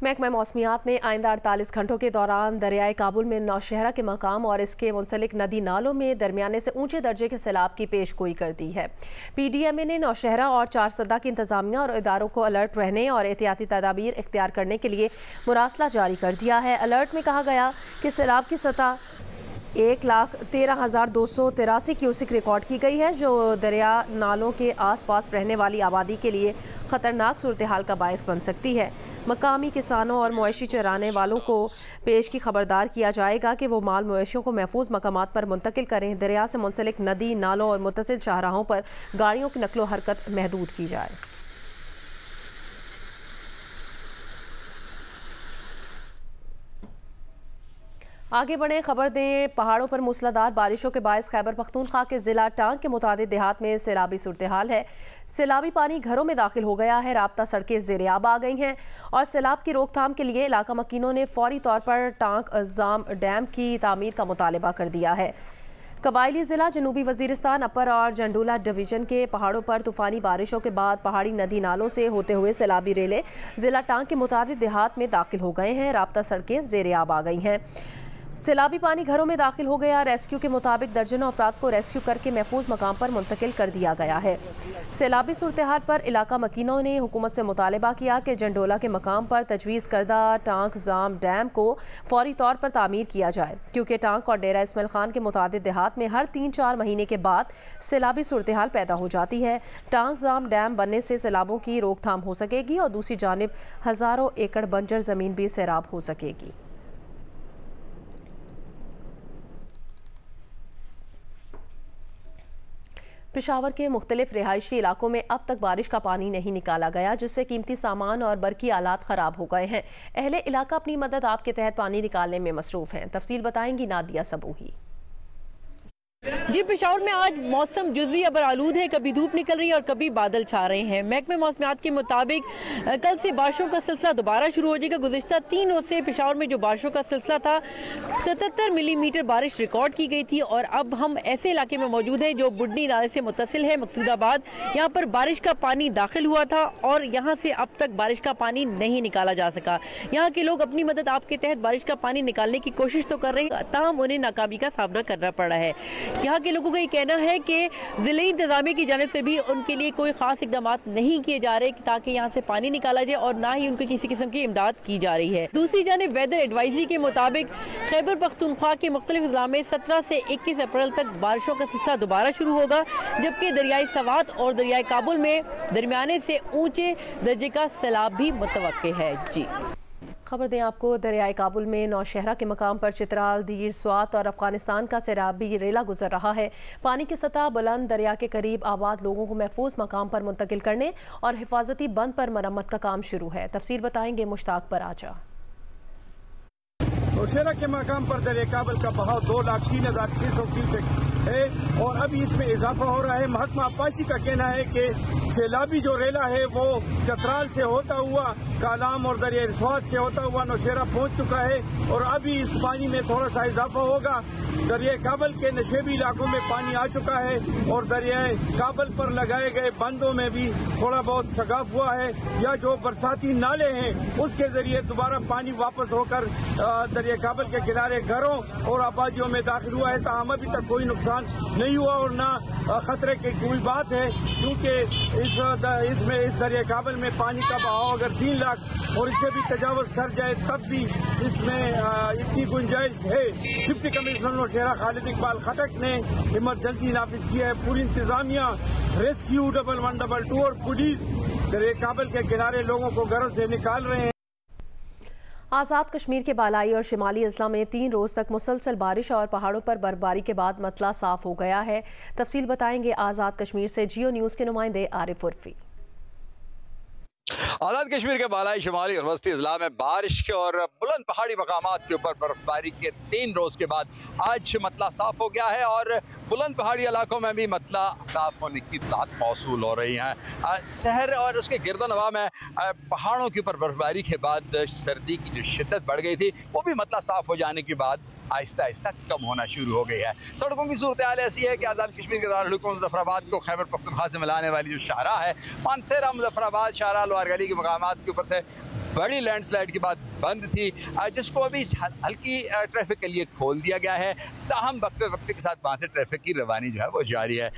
महकमा मौसमियात ने आइंदा 48 घंटों के दौरान दरियाए काबुल में नौशहरा के मकाम और इसके मुंसलिक नदी नालों में दरमियाने से ऊंचे दर्जे के सैलाब की पेशगोई कर दी है। PDMA ने नौशहरा और चारसदा की इंतजामिया और इदारों को अलर्ट रहने और एहतियाती तदाबीर इख्तियार करने के लिए मुरासला जारी कर दिया है। अलर्ट में कहा गया कि सैलाब की सतह 1,13,283 क्यूसिक रिकॉर्ड की गई है, जो दरिया नालों के आसपास रहने वाली आबादी के लिए ख़तरनाक सूरत हाल का बायस बन सकती है। मकामी किसानों और मवेशी चराने वालों को पेश की खबरदार किया जाएगा कि वो माल मवेशियों को महफूज मकामात पर मुंतकिल करें। दरिया से मुंसलिक नदी नालों और मुत्तसिल शाहराहों पर गाड़ियों की नकलो हरकत महदूद की जाए। आगे बढ़े खबर दें, पहाड़ों पर मूसलाधार बारिशों के बायस खैबर पख्तूनख्वा के जिला टांग के मुतादिद देहात में सैलाबी सूरत हाल है। सैलाबी पानी घरों में दाखिल हो गया है, राब्ता सड़कें ज़ेर-ए-आब आ गई हैं और सैलाब की रोकथाम के लिए इलाका मकीनों ने फौरी तौर पर टांग जाम डैम की तामीर का मुतालबा कर दिया है। कबायली ज़िला जनूबी वज़ीरिस्तान अपर और जंडूला डिवीज़न के पहाड़ों पर तूफ़ानी बारिशों के बाद पहाड़ी नदी नालों से होते हुए सैलाबी रेले ज़िला टांग के मुतादिद देहात में दाखिल हो गए हैं, राब्ता सड़कें ज़ेर-ए-आब आ गई हैं। सैलाबी पानी घरों में दाखिल हो गया। रेस्क्यू के मुताबिक दर्जनों अफराद को रेस्क्यू करके महफूज मकाम पर मुंतकिल कर दिया गया है। सैलाबी सूरत हाल पर इलाका मकीनों ने हुकूमत से मुतालबा किया कि जंडोला के मकाम पर तजवीज़ करदा टांक जाम डैम को फौरी तौर पर तामीर किया जाए, क्योंकि टांक और डेरा इस्माइल खान के मुतादिद देहात में हर 3-4 महीने के बाद सैलाबी सूरत हाल पैदा हो जाती है। टांक जाम डैम बनने से सैलाबों की रोकथाम हो सकेगी और दूसरी जानिब हज़ारों एकड़ बंजर ज़मीन भी सैराब हो सकेगी। पेशावर के मुख्तलिफ रिहायशी इलाकों में अब तक बारिश का पानी नहीं निकाला गया, जिससे कीमती सामान और बरकी आलात ख़राब हो गए हैं। अहले इलाका अपनी मदद आपके तहत पानी निकालने में मसरूफ़ हैं। तफसील बताएंगी नादिया सबूही। जी, पेशावर में आज मौसम जुज़वी अबर आलूद है, कभी धूप निकल रही है और कभी बादल छा रहे हैं। महकमे मौसमियात के मुताबिक कल से बारिशों का सिलसिला दोबारा शुरू हो जाएगा। गुज़िश्ता 3 रोज़ से पेशावर में जो बारिशों का सिलसिला था 77 मिलीमीटर बारिश रिकॉर्ड की गई थी और अब हम ऐसे इलाके में मौजूद हैं जो बुडनी नाले से मुत्तसिल है मकसूदाबाद। यहाँ पर बारिश का पानी दाखिल हुआ था और यहाँ से अब तक बारिश का पानी नहीं निकाला जा सका। यहाँ के लोग अपनी मदद आपके तहत बारिश का पानी निकालने की कोशिश तो कर रहे हैं, ताहम उन्हें नाकामी का सामना करना पड़ा है। यहाँ के लोगों का ये कहना है कि ज़िले इंतजामिया की जानिब से भी उनके लिए कोई खास इकदाम नहीं किए जा रहे ताकि यहाँ से पानी निकाला जाए और ना ही उनको किसी किस्म की इमदाद की जा रही है। दूसरी जानिब वेदर एडवाइजरी के मुताबिक खैबर पख्तूनख्वा के मुख्तलिफ अजला में 17 से 21 अप्रैल तक बारिशों का सिलसिला दोबारा शुरू होगा, जबकि दरियाई सवात और दरियाई काबुल में दरमियाने से ऊंचे दर्जे का सैलाब भी मुतवक्के है। जी, खबर दें आपको, दरियाए काबुल में नौशहरा के मकाम पर चित्राल, दीर, स्वात और अफगानिस्तान का सैलाबी रेला गुजर रहा है। पानी की सतह बुलंद दरिया के करीब आबाद लोगों को महफूज मकाम पर मुंतकिल करने और हिफाजती बंद पर मरम्मत का काम शुरू है। तफसील बताएंगे मुश्ताक पराजा। नौशहरा के मकाम पर दरिया काबुल का बहाव 2,03,600 क्यूसेक है और अभी इसमें इजाफा हो रहा है। महकमा आबपाशी का कहना है कि सैलाबी जो रेला है वो चतराल से होता हुआ कालाम और दरिया स्वात से होता हुआ नौशहरा पहुंच चुका है और अभी इस पानी में थोड़ा सा इजाफा होगा। दरिया काबुल के नशेबी इलाकों में पानी आ चुका है और दरिया काबुल पर लगाए गए बंदों में भी थोड़ा बहुत शगाफ हुआ है, या जो बरसाती नाले हैं उसके जरिए दोबारा पानी वापस होकर दरिया काबुल के किनारे घरों और आबादियों में दाखिल हुआ है। ताहम अभी तक कोई नुकसान नहीं हुआ और ना खतरे की कोई बात है, क्योंकि इसमें इस दरिया काबुल में पानी का बहाव अगर 3 लाख और इससे भी तजावज कर जाए तब भी इसमें इतनी गुंजाइश है। डिप्टी कमिश्नर नौशहरा खालिद इकबाल खटक ने इमरजेंसी नाफिज किया है। पूरी इंतजामिया, रेस्क्यू 1112 और पुलिस दरिया काबुल के किनारे लोगों को घरों से निकाल रहे हैं। आज़ाद कश्मीर के बालाई और शिमाली अजला में 3 रोज़ तक मुसलसल बारिश और पहाड़ों पर बर्फबारी के बाद मतला साफ हो गया है। तफसील बताएंगे आज़ाद कश्मीर से जियो न्यूज़ के नुमाइंदे आरिफ उर्फी। आज़ाद कश्मीर के बालाई, शिमाली और वस्ती अजला में बारिश के और बुलंद पहाड़ी मकामात के ऊपर बर्फबारी के 3 रोज़ के बाद आज मतला साफ हो गया है और बुलंद पहाड़ी इलाकों में भी मतला साफ होने की इत्तलात मौसूल हो रही हैं। शहर और उसके गिरदोनवा में पहाड़ों के ऊपर बर्फबारी के बाद सर्दी की जो शिद्दत बढ़ गई थी वो भी मतला साफ हो जाने के बाद आहिस्ता आहिस्ता कम होना शुरू हो गई है। सड़कों की सूरत हाल ऐसी है कि आज़ाद कश्मीर के दारुल हुकूमत मुजफ्फराबाद को खैबर पख्तूनख्वा से मिलाने वाली जो शाहराह है, मानसेरा मुजफ्फराबाद शाहराह लोहार गली के मकामात के ऊपर से बड़ी लैंडस्लाइड के बाद बंद थी, जिसको अभी हल्की ट्रैफिक के लिए खोल दिया गया है। ताहम वक्फे के साथ वहाँ से ट्रैफिक की रवानी जो है वो जारी है।